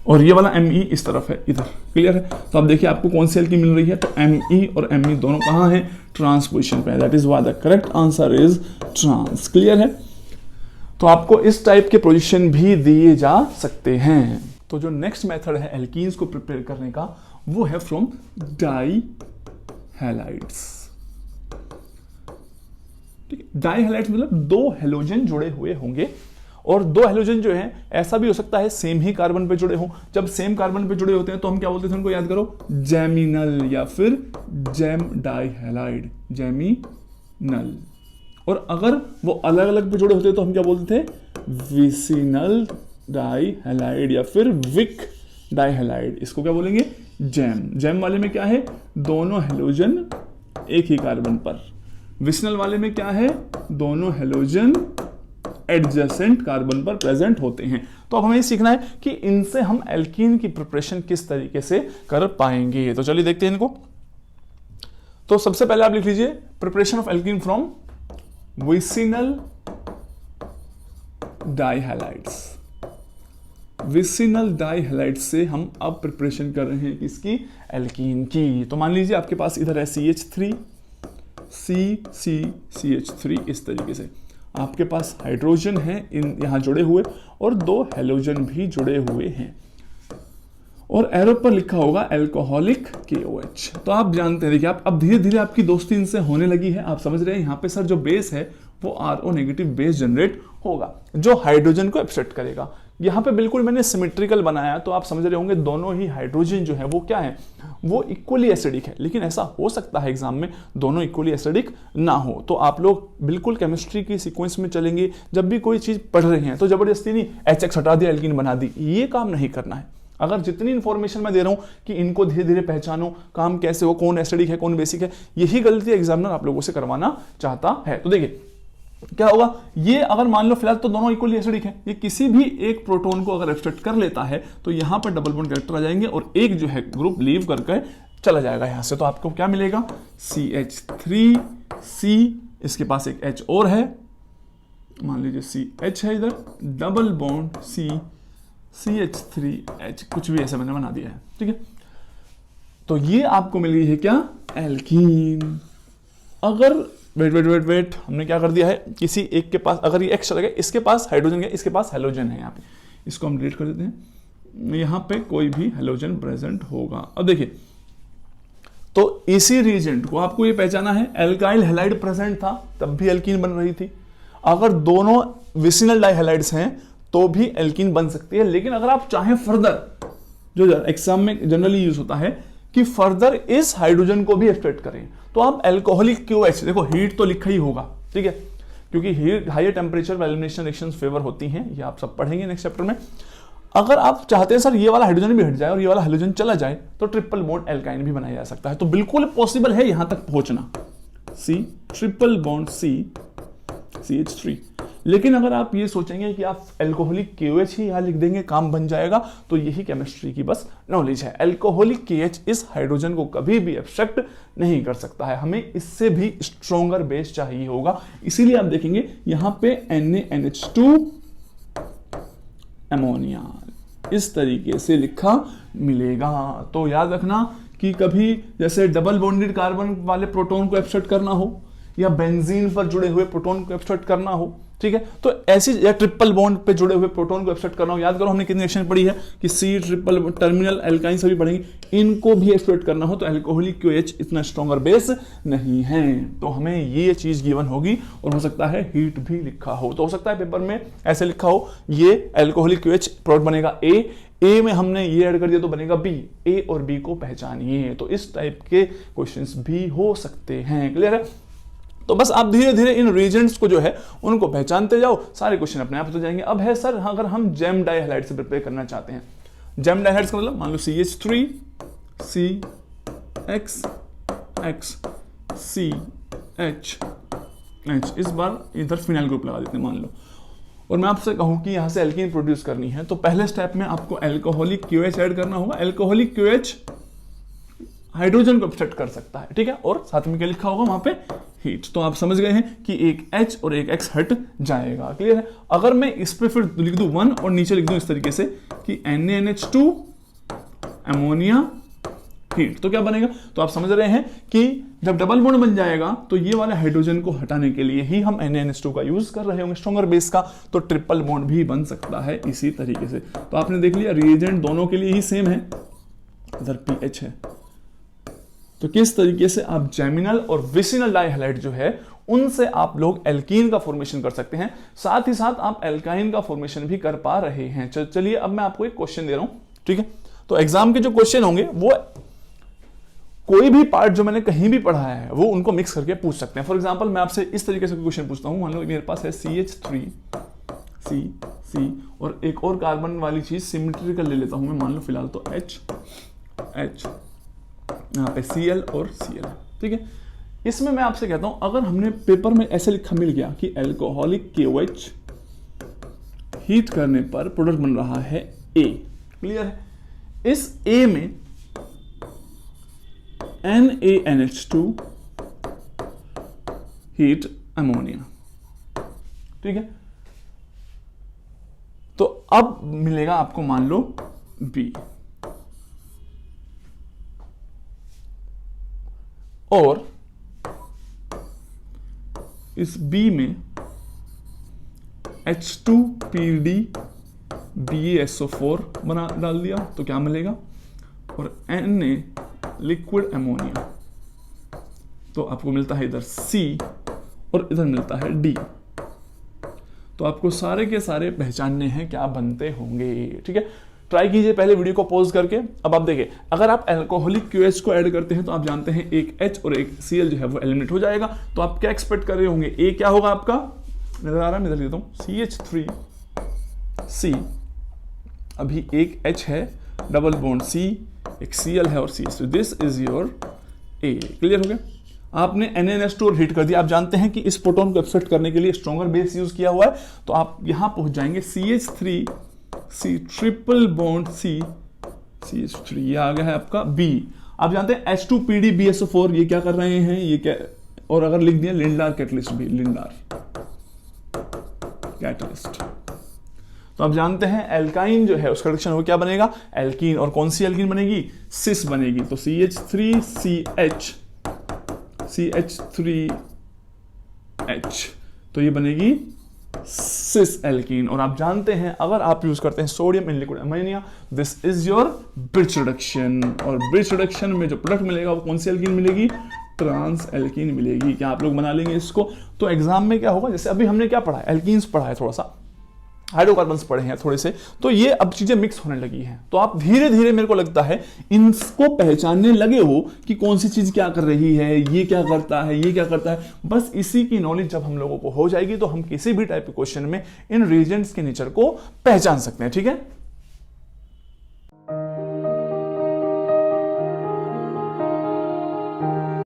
S1: और ये वाला एमई इस तरफ है इधर। क्लियर है? तो अब देखिए आपको कौन सी एल्कीन मिल रही है, तो एमई और एमई दोनों कहाँ हैं, ट्रांस पोजीशन पे है। That is why the correct answer is trans. Clear है? तो आपको इस टाइप के पोजीशन भी दिए जा सकते हैं। तो जो नेक्स्ट मेथड है एल्कीन्स को प्रिपेयर करने का वो है from dihalides. Dihalides मतलब दो हेलोजन जुड़े हुए होंगे और दो हेलोजन जो हैं ऐसा भी हो सकता है सेम ही कार्बन पे जुड़े हों। जब सेम कार्बन पे जुड़े होते हैं तो हम क्या बोलते थे, उनको याद करो, जैमिनल या फिर जैम डाई हैलाइड, जैमिनल। और अगर वो अलग अलग पे जुड़े होते तो हम क्या बोलते थे, विसिनल डाई हैलाइड या फिर विक डाई हैलाइड। इसको क्या बोलेंगे, जैम। जैम वाले में क्या है, दोनों हेलोजन एक ही कार्बन पर। विसिनल वाले में क्या है, दोनों हेलोजन एडजेसेंट कार्बन पर प्रेजेंट होते हैं। तो अब हमें सीखना है कि इनसे हम एल्कीन की प्रिपरेशन किस तरीके से कर पाएंगे। तो चलिए देखते हैं इनको। तो सबसे पहले आप लिख लीजिए preparation of alkene from vicinal dihalides. Vicinal dihalides से हम अब प्रिपरेशन कर रहे हैं किसकी, एल्कीन की। तो मान लीजिए आपके पास इधर है CH3 CH3 इस तरीके से आपके पास हाइड्रोजन है इन यहां जुड़े हुए और 2 हैलोजन भी जुड़े हुए हैं और एरो पर लिखा होगा अल्कोहलिक KOH। तो आप जानते हैं, देखिए आप अब धीरे धीरे आपकी दोस्ती इनसे होने लगी है। आप समझ रहे हैं यहाँ पे सर जो बेस है वो RO नेगेटिव बेस जनरेट होगा जो हाइड्रोजन को एब्स्ट्रैक्ट करेगा। यहाँ पे बिल्कुल मैंने सिमेट्रिकल बनाया तो आप समझ रहे होंगे दोनों ही हाइड्रोजन जो है वो क्या है, वो इक्वली एसिडिक है। लेकिन ऐसा हो सकता है एग्जाम में दोनों इक्वली एसिडिक ना हो। तो आप लोग बिल्कुल केमिस्ट्री की सीक्वेंस में चलेंगे, जब भी कोई चीज पढ़ रहे हैं तो जबरदस्ती नहीं HX हटा दिया एल्कीन बना दी, ये काम नहीं करना है। अगर जितनी इंफॉर्मेशन मैं दे रहा हूं कि इनको धीरे धीरे पहचानो, काम कैसे हो, कौन एसिडिक है कौन बेसिक है, यही गलती एग्जामिनर आप लोगों से करवाना चाहता है। तो देखिए क्या होगा, ये अगर मान लो फिलहाल तो दोनों इक्वली एसिडिक है, ये किसी भी एक प्रोटॉन को अगर एब्स्ट्रैक्ट कर लेता है तो यहां पर डबल बॉन्ड कैरेक्टर आ जाएंगे और एक जो है ग्रुप लीव करके चला जाएगा यहां से। तो आपको क्या मिलेगा, CH3C, इसके पास एक H और है, मान लीजिए CH है इधर, डबल बॉन्ड CH3H, कुछ भी ऐसा मैंने बना दिया है, ठीक है। तो ये आपको मिल गई है क्या, एल्कीन। अगर वेट हमने क्या कर दिया है, किसी एक के पास अगर ये X चला गया, इसके पास हाइड्रोजन गया, इसके पास हेलोजन है, यहाँ पे इसको हम डिलीट कर देते हैं, यहाँ पे कोई भी हेलोजन प्रेजेंट होगा। अब देखिए तो इसी रीजेंट को आपको ये पहचाना है, एल्काइल हैलाइड प्रेजेंट था तब भी एल्कीन बन रही थी। अगर दोनों विसिनल डाइहैलाइड्स हैं तो भी एल्कीन बन सकती है। लेकिन अगर आप चाहें फर्दर, जो एग्जाम में जनरली यूज होता है कि फर्दर इस हाइड्रोजन को भी एक्सट्रैक्ट करें, तो आप अल्कोहलिक KOH, देखो हीट तो लिखा ही होगा, ठीक है, क्योंकि heat high temperature elimination reactions favour होती हैं, ये आप सब पढ़ेंगे नेक्स्ट चैप्टर में। अगर आप चाहते हैं सर ये वाला हाइड्रोजन भी हट जाए और ये वाला हाइड्रोजन चला जाए तो ट्रिपल बॉन्ड एल्काइन भी बनाया जा सकता है। तो बिल्कुल पॉसिबल है यहां तक पहुंचना, C ट्रिपल बॉन्ड CH3। लेकिन अगर आप ये सोचेंगे कि आप अल्कोहलिक KOH ही यहां लिख देंगे काम बन जाएगा, तो यही केमिस्ट्री की बस नॉलेज है। अल्कोहलिक KH इस हाइड्रोजन को कभी भी एब्स्ट्रैक्ट नहीं कर सकता है, हमें इससे भी स्ट्रॉन्गर बेस चाहिए होगा। इसीलिए आप देखेंगे यहां पे NaNH2 अमोनिया इस तरीके से लिखा मिलेगा। तो याद रखना कि कभी जैसे डबल बॉन्डेड कार्बन वाले प्रोटॉन को एब्स्ट्रैक्ट करना हो या बेंजीन पर जुड़े हुए प्रोटॉन को एब्स्ट्रैक्ट करना हो, ठीक है, तो ऐसी या ट्रिपल बॉन्ड पे जुड़े हुए प्रोटॉन को एब्स्ट्रैक्ट करना हो, याद करो हमने कितनी रिएक्शन पढ़ी है कि C ट्रिपल टर्मिनल एल्काइन सभी पढ़ेंगे, इनको भी एब्स्ट्रैक्ट करना हो तो अल्कोहलिक KOH इतना स्ट्रॉन्गर बेस नहीं है। तो हमें ये चीज गिवन होगी और हो सकता है हीट भी लिखा हो, तो हो सकता है पेपर में ऐसे लिखा हो ये अल्कोहलिक KOH प्रोडक्ट बनेगा A में हमने ये ऐड कर दिया तो बनेगा B, A और B को पहचानिए। तो इस टाइप के क्वेश्चंस भी हो सकते हैं, क्लियर है। तो बस आप धीरे धीरे इन रीजेंट्स को जो है उनको पहचानते जाओ, सारे क्वेश्चन अपने आप हो जाएंगे। अब है सर अगर हम जेम डाइहैलाइड से प्रिपेयर करना चाहते हैं, जेम डाइहैलाइड का मतलब मान लो CH3 CX CH, इस बार इधर फिनाइल ग्रुप लगा देते हैं मान लो, और मैं आपसे कहूं कि यहां से एल्कीन प्रोड्यूस करनी है, तो पहले स्टेप में आपको अल्कोहलिक KOH ऐड करना होगा। अल्कोहलिक KOH हाइड्रोजन को एब्स्ट्रैक्ट कर सकता है, ठीक है, और साथ में क्या लिखा होगा वहां पे हीट। तो आप समझ गए हैं कि एक H और एक X हट जाएगा, क्लियर है। अगर मैं इस पे फिर लिख दूं 1 और नीचे लिख दूं इस तरीके से कि NaNH2 अमोनिया हीट, तो क्या बनेगा, तो आप समझ रहे हैं कि जब डबल बॉन्ड बन जाएगा तो ये वाले हाइड्रोजन को हटाने के लिए ही हम NaNH2 का यूज कर रहे होंगे स्ट्रॉन्गर बेस का, तो ट्रिपल बॉन्ड भी बन सकता है इसी तरीके से। तो आपने देख लिया रिएजेंट दोनों के लिए ही सेम है, इधर pH है। तो किस तरीके से आप जेमिनल और विसिनल डाइहैलाइड जो है उनसे आप लोग एल्कीन का फॉर्मेशन कर सकते हैं, साथ ही साथ आप एल्काइन का फॉर्मेशन भी कर पा रहे हैं। चलिए अब मैं आपको एक क्वेश्चन दे रहा हूं, ठीक है। तो एग्जाम के जो क्वेश्चन होंगे वो कोई भी पार्ट जो मैंने कहीं भी पढ़ाया है वो उनको मिक्स करके पूछ सकते हैं। फॉर एग्जांपल मैं आपसे इस तरीके से क्वेश्चन पूछता हूं, मान लो मेरे पास है CH3 C और एक और कार्बन वाली चीज सिमेट्रिकल ले लेता हूं मैं, मान लो फिलहाल तो H यहाँ पे Cl और Cl, ठीक है। इसमें मैं आपसे कहता हूं अगर हमने पेपर में ऐसे लिखा मिल गया कि अल्कोहलिक KOH हीट करने पर प्रोडक्ट बन रहा है ए। क्लियर है? इस ए में NaNH2 हीट अमोनिया। ठीक है, तो अब मिलेगा आपको मान लो बी, और इस बी में H2PD BaSO4 बना डाल दिया तो क्या मिलेगा, और Na लिक्विड अमोनिया, तो आपको मिलता है इधर C और इधर मिलता है D। तो आपको सारे के सारे पहचानने हैं क्या बनते होंगे। ठीक है, ट्राई कीजिए पहले वीडियो को पॉज करके। अब आप देखिए, अगर आप अल्कोहलिक QH को ऐड करते हैं तो आप जानते हैं एक H और एक Cl जो है वो एलिमिनेट हो जाएगा। तो आप क्या एक्सपेक्ट कर रहे होंगे, ए क्या होगा आपका, नजर आ रहा है, मैं इधर देता हूं CH3C, अभी एक H है, डबल बॉन्ड C, एक Cl है और CH2, this is your A। Clear हो गया? आपने NaNH2 हीट कर दिया। आप जानते हैं कि इस प्रोटॉन को एक्सेप्ट करने के लिए स्ट्रॉन्गर बेस यूज किया हुआ है, तो आप यहां पहुंच जाएंगे CH3C triple bond C CH3, ये आ गया है आपका B। आप जानते हैं H2PD BaSO4 ये क्या कर रहे हैं, ये क्या, और अगर लिख दिया लिंडार कैटलिस्ट भी, लिंडार कैटलिस्ट, तो आप जानते हैं एल्काइन जो है उसका रिएक्शन वो क्या बनेगा, एल्कीन, और कौन सी एल्कीन बनेगी, सिस बनेगी। तो CH3CH3H, तो ये बनेगी सिस एल्कीन। और आप जानते हैं अगर आप यूज करते हैं sodium in liquid ammonia, this is your bridge reduction, और ब्रिज रिडक्शन में जो प्रोडक्ट मिलेगा वो कौन सी एल्कीन मिलेगी, ट्रांस एल्कीन मिलेगी। क्या आप लोग बना लेंगे इसको? तो एग्जाम में क्या होगा, जैसे अभी हमने क्या पढ़ा है, एल्कीन्स पढ़ा है, थोड़ा सा हाइड्रोकार्बन्स पढ़े हैं थोड़े से, तो ये अब चीजें मिक्स होने लगी हैं। तो आप धीरे धीरे मेरे को लगता है इनको पहचानने लगे हो कि कौन सी चीज क्या कर रही है, ये क्या करता है, ये क्या करता है। बस इसी की नॉलेज जब हम लोगों को हो जाएगी तो हम किसी भी टाइप के क्वेश्चन में इन रीजेंट्स के नेचर को पहचान सकते हैं। ठीक है।